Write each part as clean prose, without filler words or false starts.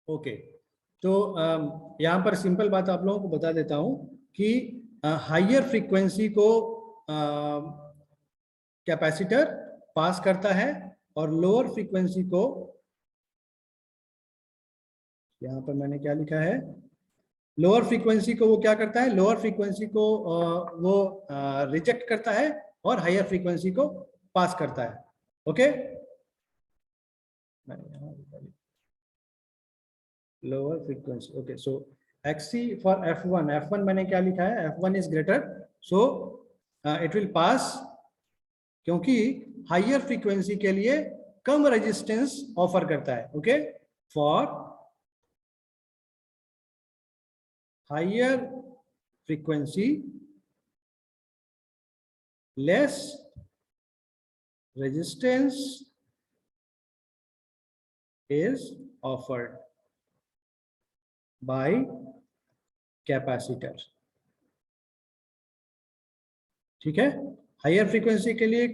Okay, तो यहाँ पर सिंपल बात आप लोगों को बता देता हूँ कि हायर फ्रीक्वेंसी को कैपेसिटर पास करता है और लोअर फ्रीक्वेंसी को, यहाँ पर मैंने क्या लिखा है, लोअर फ्रीक्वेंसी को वो क्या करता है, लोअर फ्रीक्वेंसी को वो रिजेक्ट करता है और हायर फ्रीक्वेंसी को पास करता है। Okay, lower frequency. Okay, so XC for F1 मैंने क्या लिखा है, F1 is greater, so it will pass, क्योंकि हायर फ्रीक्वेंसी के लिए कम रेजिस्टेंस ऑफर करता है। Okay, for higher frequency less resistance is offered by capacitor। ठीक है, हायर फ्रीक्वेंसी के लिए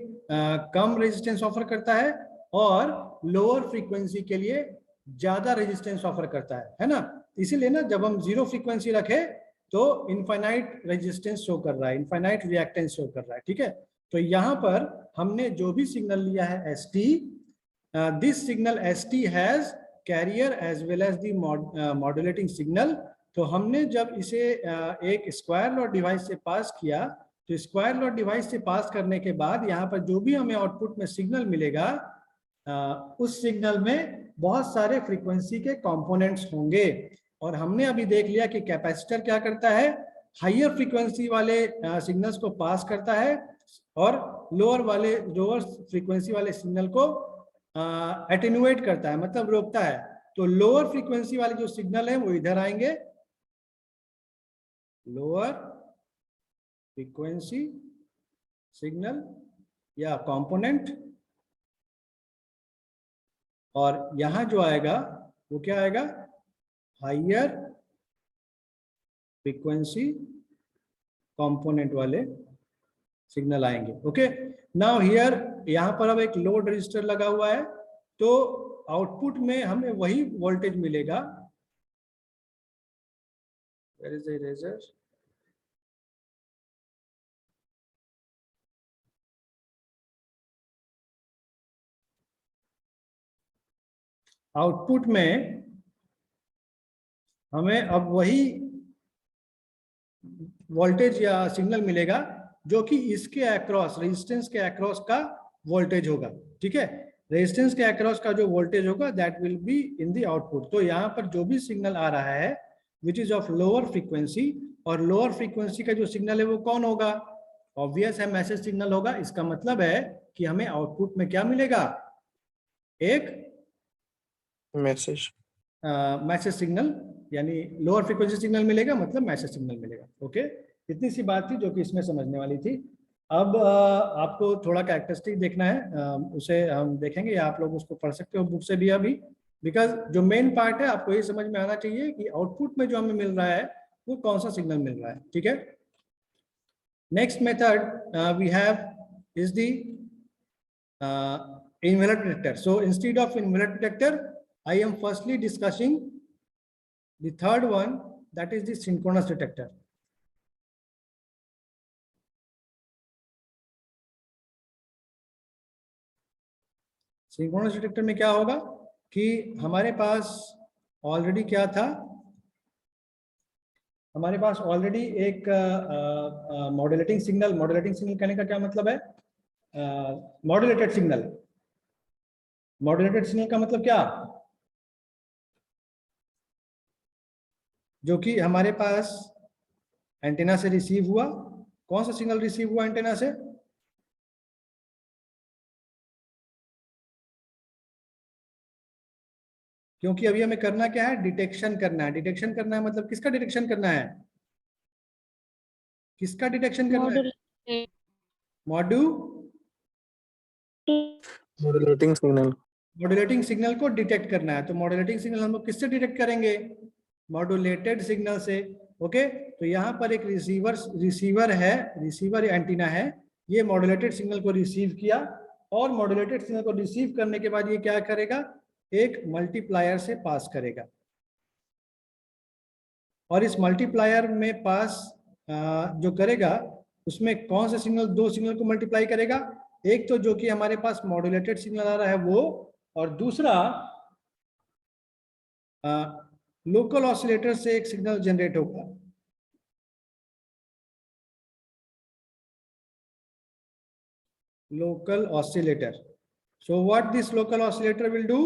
कम रेजिस्टेंस ऑफर करता है और लोअर फ्रीक्वेंसी के लिए ज्यादा रेजिस्टेंस ऑफर करता है ना। इसीलिए ना जब हम जीरो फ्रीक्वेंसी रखे तो इनफाइनाइट रेजिस्टेंस शो कर रहा है, इनफाइनाइट रिएक्टेंस शो कर रहा है। ठीक है, तो यहाँ पर हमने जो भी सिग्नल लिया है ST, this signal ST has carrier as well as the modulating signal. तो हमने जब इसे एक स्क्वायर लॉ डिवाइस से पास किया, तो स्क्वायर लॉ डिवाइस से पास करने के बाद यहाँ पर जो भी हमें आउटपुट में सिग्नल मिलेगा, उस सिग्नल में बहुत सारे फ्रीक्वेंसी के कंपोनेंट्स होंगे। और हमने अभी देख लिया कि कैपेसिटर क्या करता है, हायर फ्रीक्वेंसी वाले सिग्नल्स को पास करता है और लोअर फ्रीक्वेंसी वाले सिग्नल को एटेन्यूएट करता है, मतलब रोकता है। तो लोअर फ्रीक्वेंसी वाले जो सिग्नल है वो इधर आएंगे, लोअर फ्रीक्वेंसी सिग्नल या कंपोनेंट, और यहां जो आएगा वो क्या आएगा, हायर फ्रीक्वेंसी कंपोनेंट वाले सिग्नल आएंगे। ओके, नाउ हियर यहां पर अब एक लोड रजिस्टर लगा हुआ है, तो आउटपुट में हमें वही वोल्टेज मिलेगा। Where is the eraser? Output में हमें अब वही वोल्टेज या सिग्नल मिलेगा जो कि इसके अक्रॉस, रेजिस्टेंस के अक्रॉस का वोल्टेज होगा। ठीक है, रेजिस्टेंस के अक्रॉस का जो वोल्टेज होगा that will be in the output. तो यहाँ पर जो भी सिग्नल आ रहा है which is of lower frequency, और लोअर फ्रीक्वेंसी का जो सिग्नल है वो कौन होगा, ऑब्वियस है मैसेज सिग्नल होगा। इसका मतलब है कि हमें आउटपुट में क्या मिलेगा, एक मैसेज सिग्नल, यानी लोअर फ्रीक्वेंसी सिग्नल मिलेगा, मतलब मैसेज सिग्नल मिलेगा। ओके, इतनी सी बात थी जो कि इसमें समझने वाली थी। अब आपको थोड़ा कैरेक्टरिस्टिक देखना है, उसे हम देखेंगे या आप लोग उसको पढ़ सकते हो बुक से भी अभी, बिकॉज जो मेन पार्ट है आपको ये समझ में आना चाहिए कि आउटपुट में जो हमें मिल रहा है वो कौन सा सिग्नल मिल रहा है। ठीक है, next method we have is the envelope detector. So instead of envelope detector, I am firstly discussing the third one, that is the synchronous detector. Synchronous detector में क्या होगा कि हमारे पास ऑलरेडी क्या था, हमारे पास ऑलरेडी एक मॉड्यूलेटिंग सिग्नल, मॉड्यूलेटिंग सिग्नल कहने का क्या मतलब है, मॉड्यूलेटेड सिग्नल। मॉड्यूलेटेड सिग्नल का मतलब क्या, जो कि हमारे पास एंटेना से रिसीव हुआ। कौन सा सिग्नल रिसीव हुआ एंटेना से, क्योंकि अभी हमें करना क्या है, डिटेक्शन करना है। डिटेक्शन करना है मतलब किसका डिटेक्शन करना है, किसका डिटेक्शन करना है, मॉड्यूलेटिंग सिग्नल, मॉड्यूलेटिंग सिग्नल को डिटेक्ट करना है। तो मॉड्यूलेटिंग सिग्नल हम लोग किससे डिटेक्ट करेंगे, मॉड्यूलेटेड सिग्नल से। ओके, तो यहाँ पर एक रिसीवर है, रिसीवर एंटीना है, ये मॉड्यूलेटेड सिग्नल को रिसीव किया, और मॉड्यूलेटेड सिग्नल को रिसीव करने के बाद ये क्या करेगा, एक मल्टीप्लायर से पास करेगा। और इस मल्टीप्लायर में पास जो करेगा उसमें कौन सा सिग्नल, दो सिग्नल को मल्टीप्लाई करेगा, एक तो जो कि हमारे पास मॉड्यूलेटेड सिग्नल आ रहा है वो, और दूसरा लोकल ऑसिलेटर से एक सिग्नल जनरेट होगा। Local oscillator, so what this local oscillator will do,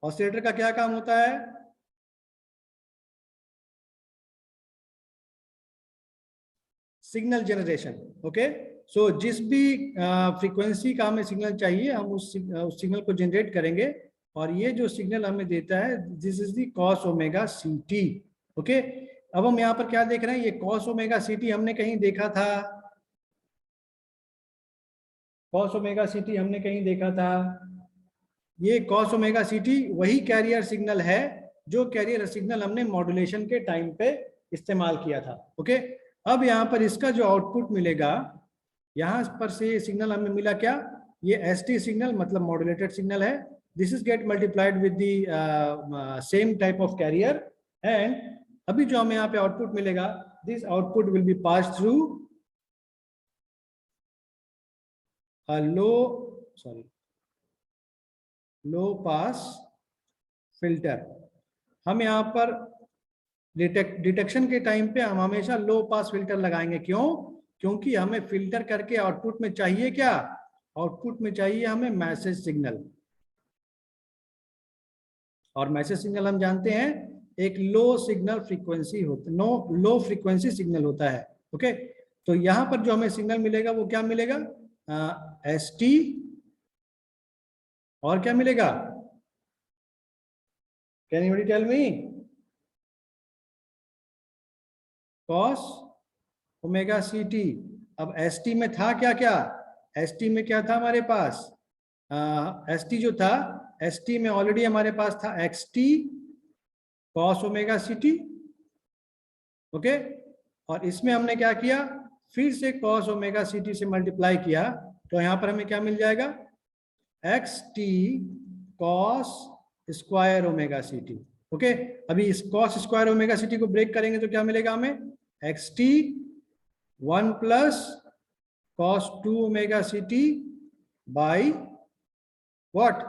oscillator का क्या काम होता है, सिग्नल जनरेशन। ओके, सो जिस भी फ्रीक्वेंसी का हमें सिग्नल चाहिए हम उस सिग्नल को जनरेट करेंगे, और ये जो सिग्नल हमें देता है this is the cos omega C T. Okay, अब हम यहाँ पर क्या देख रहे हैं, ये कॉस ओमेगा सी टी हमने कहीं देखा था, कॉस ओमेगा सी टी हमने कहीं देखा था, ये कॉस ओमेगा सी टी वही कैरियर सिग्नल है जो कैरियर सिग्नल हमने मॉड्यूलेशन के टाइम पे इस्तेमाल किया था। ओके, अब यहाँ पर इसका जो आउटपुट मिलेगा, यहाँ पर से सिग्नल हमें मिला क्या, ये एस टी सिग्नल मतलब मॉड्यूलेटेड सिग्नल है, this is get multiplied with the same type of carrier, and अभी जो हमें यहाँ पे आउटपुट मिलेगा, this output will be pass through low pass filter. हम यहाँ पर डिटेक्शन के टाइम पे हम हमेशा लो पास फिल्टर लगाएंगे, क्यों, क्योंकि हमें फिल्टर करके आउटपुट में चाहिए क्या, आउटपुट में चाहिए हमें मैसेज सिग्नल, और मैसेज सिग्नल हम जानते हैं एक लो सिग्नल फ्रीक्वेंसी होता, लो फ्रीक्वेंसी सिग्नल होता है। ओके, तो यहाँ पर जो हमें सिग्नल मिलेगा वो क्या मिलेगा, एस टी, और क्या मिलेगा, can anybody tell me, cos omega C T. अब एस टी में था क्या क्या, एस टी में क्या था हमारे पास, एस टी जो था, एस टी में ऑलरेडी हमारे पास था X T cos omega C T. Okay, और इसमें हमने क्या किया, फिर से कॉस ओमेगा सी टी से मल्टीप्लाई किया, तो यहाँ पर हमें क्या मिल जाएगा, X T cos square omega C T. Okay, अभी इस cos square omega C T को ब्रेक करेंगे तो क्या मिलेगा हमें, X T 1 plus cos 2 omega C T by what,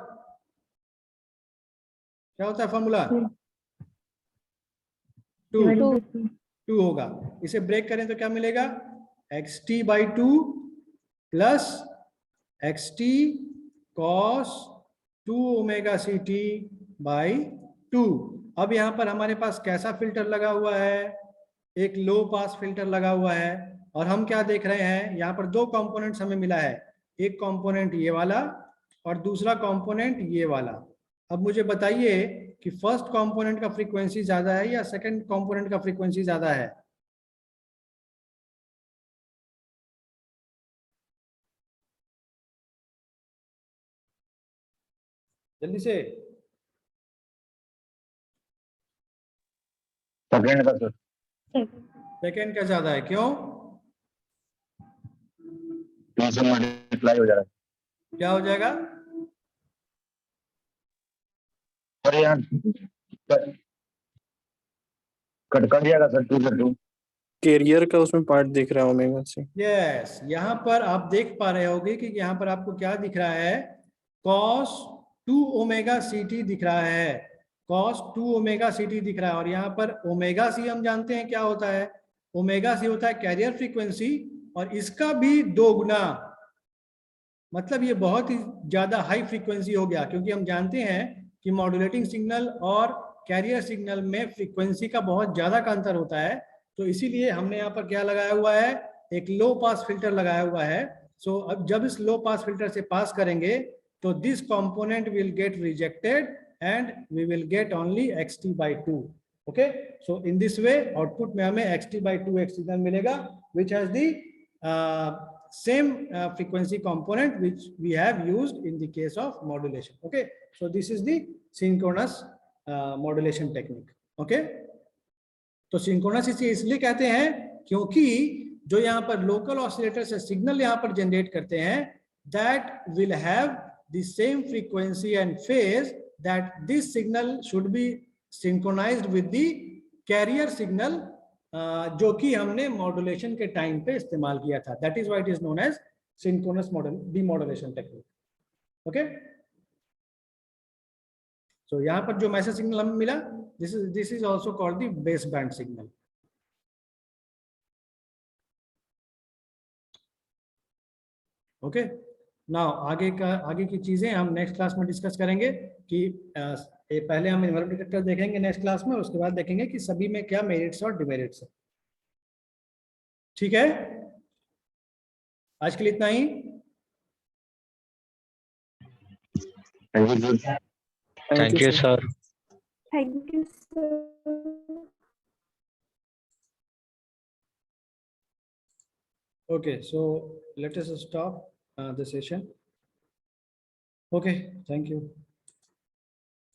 क्या होता है फॉर्मूला, 2 होगा, इसे ब्रेक करें तो क्या मिलेगा, X T by 2 plus X T cos 2 omega C T by 2। अब यहाँ पर हमारे पास कैसा फिल्टर लगा हुआ है, एक लो पास फिल्टर लगा हुआ है, और हम क्या देख रहे हैं, यहाँ पर दो कंपोनेंट्स हमें मिला है, एक कंपोनेंट ये वाला और दूसरा कंपोनेंट ये वाला। अब मुझे बताइए कि फर्स्ट कंपोनेंट का फ्रीक्वेंसी ज्यादा है या सेकंड कंपोनेंट का फ्रीक्वेंसी ज्यादा है, जल्दी से, सेकंड का सर, सेकंड का ज्यादा है, क्यों, 2 से मल्टीप्लाई हो जा रहा है, क्या हो जाएगा, अरे यार कट जाएगा सर, 2 से 2 कैरियर का उसमें पार्ट दिख रहा है ओमेगा से। यस, यहाँ पर आप देख पा रहे होगे कि यहाँ पर आपको क्या दिख रहा है, cos 2 ओमेगा सी टी दिख रहा है, cos 2 ओमेगा सी टी दिख रहा है, और यहाँ पर ओमेगा सी हम जानते हैं क्या होता है, ओमेगा सी होता है कैरियर फ्रीक्वेंसी, और इसका भी 2 गुना, मतलब ये बहुत ही ज्यादा हाई फ्रीक्वेंसी हो गया, क्योंकि हम जानते हैं कि मॉड्यूलेटिंग सिग्नल और कैरियर सिग्नल में फ्रीक्वेंसी का बहुत ज्यादा का अंतर होता है, तो इसीलिए हमने यहाँ पर क्या लगाया हुआ है, एक लो पास फिल्टर लगाया हुआ है। सो अब जब इस लो पास फिल्टर से पास करेंगे तो this component will get rejected and we will get only X T by 2। Okay, so in this way output में हमें एक्स टी बाई 2 एक सिग्नल मिलेगा which has the same frequency component which we have used in the case of modulation. Okay, so this is the synchronous modulation technique. Okay, तो synchronous इसे इसलिए कहते हैं क्योंकि जो यहाँ पर लोकल ऑसिलेटर से सिग्नल यहाँ पर जनरेट करते हैं that will have the same frequency and phase, that this signal should be synchronised with the carrier signal, जो कि हमने मॉड्यूलेशन के टाइम पे इस्तेमाल किया था. That is why it is known as synchronous demodulation technique. Okay, so यहाँ पर जो मैसेज सिग्नल हमें मिला, this is also called the base band signal. Okay, now आगे की चीजें हम नेक्स्ट क्लास में डिस्कस करेंगे कि पहले हम इन्वर्टर डिटेक्टर देखेंगे नेक्स्ट क्लास में, उसके बाद देखेंगे कि सभी में क्या मेरिट्स और डिमेरिट्स है. ठीक है, आज के लिए इतना ही. Thank you sir. Thank you, sir. Okay, so let us stop the session. Okay, thank you.